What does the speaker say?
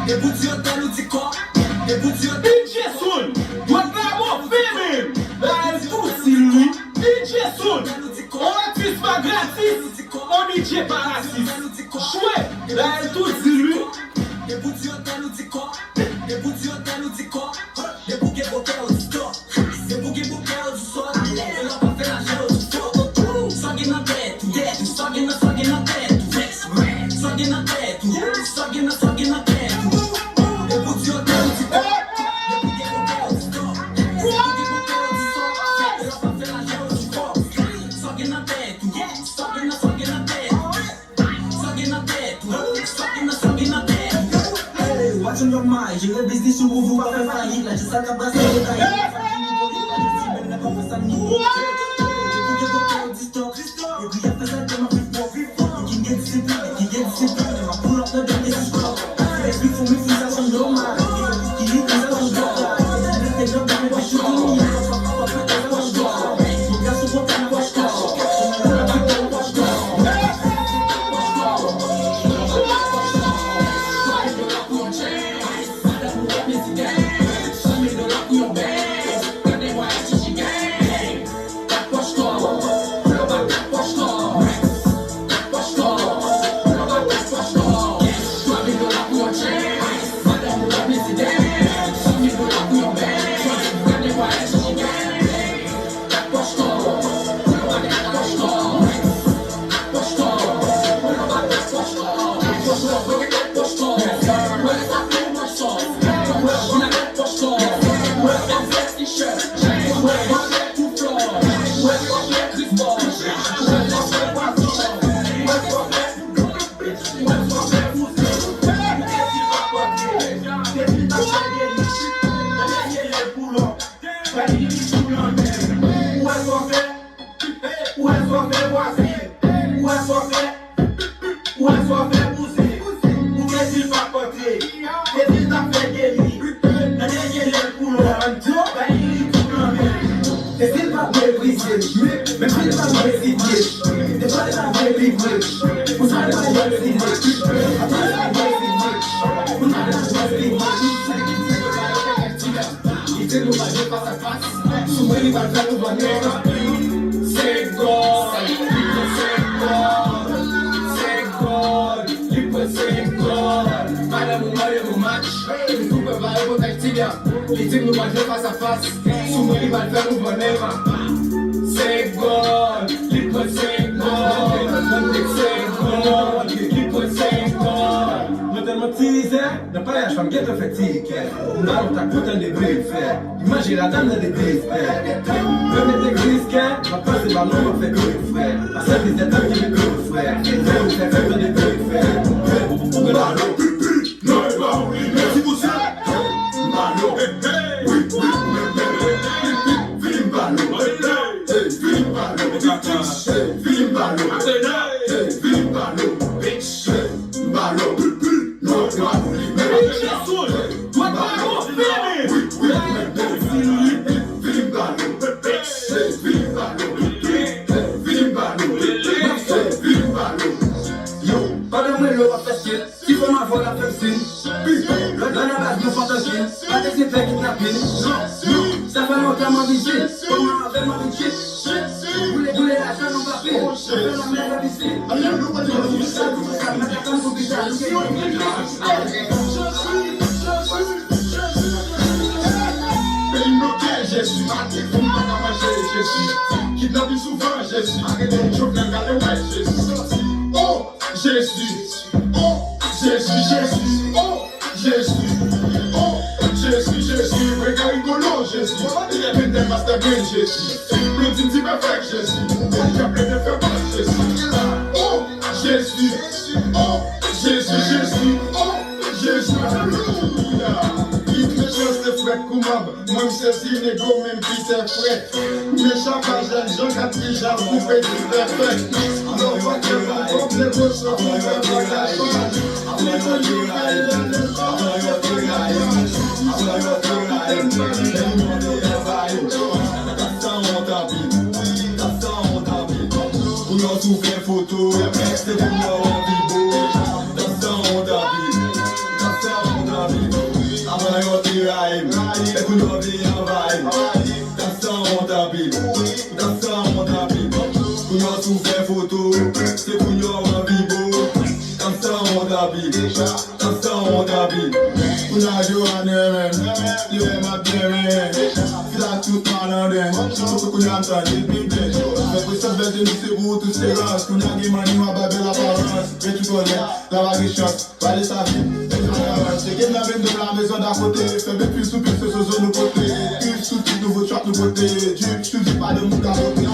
Debouti hotel ou di ko. Debouti hotel. DJ Soul, what now feeling? Là, tout lui. DJ Soul, on artiste pas gratis, on DJ pas raciste. Chouette, là, tout lui. Debouti hotel ou di ko. Debouti hotel ou di ko. Debouti hotel ou di ko. Debouti hotel ou di so. Eu não vou fazer a jogo de fogo. Sogue na teto, sogue na teto. Sogue na teto, sogue na teto. Debouti hotel ou di ko. Debouti hotel ou di ko. Debouti hotel ou di so. Eu não vou fazer a jogo de fogo. Sogue na teto, sogue na teto. Sogue na teto, sogue na teto. What's on your mind? J'ai le business sur vous, va faire faillite. Là, je sais qu'à brasser le taille. Les tigres nous va jouer face à face. Souvent il va le faire nous bonheur. C'est goal, il peut c'est goal. C'est goal, il peut c'est goal. Nous t'aimons teaser, n'a pas la chambre guette fatigue. Nous allons t'accompagner des briefs. Imagine la dame des briefs. Venez d'église, va passer par nous, on fait briefs, frère. La seule des étapes qui est briefs, frère. On fait faire des briefs, frère. De la l'eau, non, merci pour ça. Malo, oui, Vimbalo, Vimbalo, bitch, Malo, no, DJ Soul, what now feeling? Yo, pas de moi le facile, si faut m'avoir la facile. Le dans la base, nous fantasmes, pas de ces faits kidnapping. Non, ça fait longtemps ma vie, comment avec ma vie. Vous voulez l'argent, on va payer. Je fais la merde ici. Je suis maté, pour moi à manger, je suis kidnappé souvent, je suis arrêté de choquer, regardez, ouais, je suis. Oh, je suis. Oh, je suis. Oh, je suis. Oh, je suis. Regarde rigolo, je suis. Il y a plein de master brain, je suis. Le petit perfect, je suis. Il y a plein de faire mal, je suis. Oh, je suis. Oh, je suis. Oh, je suis. Alléluia. De frais coumab, moi c'est si négo même si c'est frais. Mais chaque jeune qui j'en coupé du perfect. Alors pas que vous comptez vos choses, vous faites pas la chose. Pour nous souffrir photo, c'est pour nous en vivo. Dans ça on Raïm. Et qu'on nous vient en vibe. Dans ça, on t'habille. Dans ça, on t'habille. Qu'on nous souffre photo. C'est qu'on nous en vibo. Dans ça, on t'habille. Dans ça, on t'habille. Qu'on a joué à nous-mêmes. Tu es ma bien-aimée. Tu as tout malandin. Faut qu'on y entende des bibés. Mais pour cette bête de nous, c'est pour tous ces races. Qu'on a gagné, on va belle apparence. Mais tu connais la varichance. Valez sa vie. C'est qu'il n'avait de la maison d'à côté. Fais bien plus souple, c'est ce zone de côté. Cuve sous tout nouveau trap de côté. Tu dis pas de mon capoté.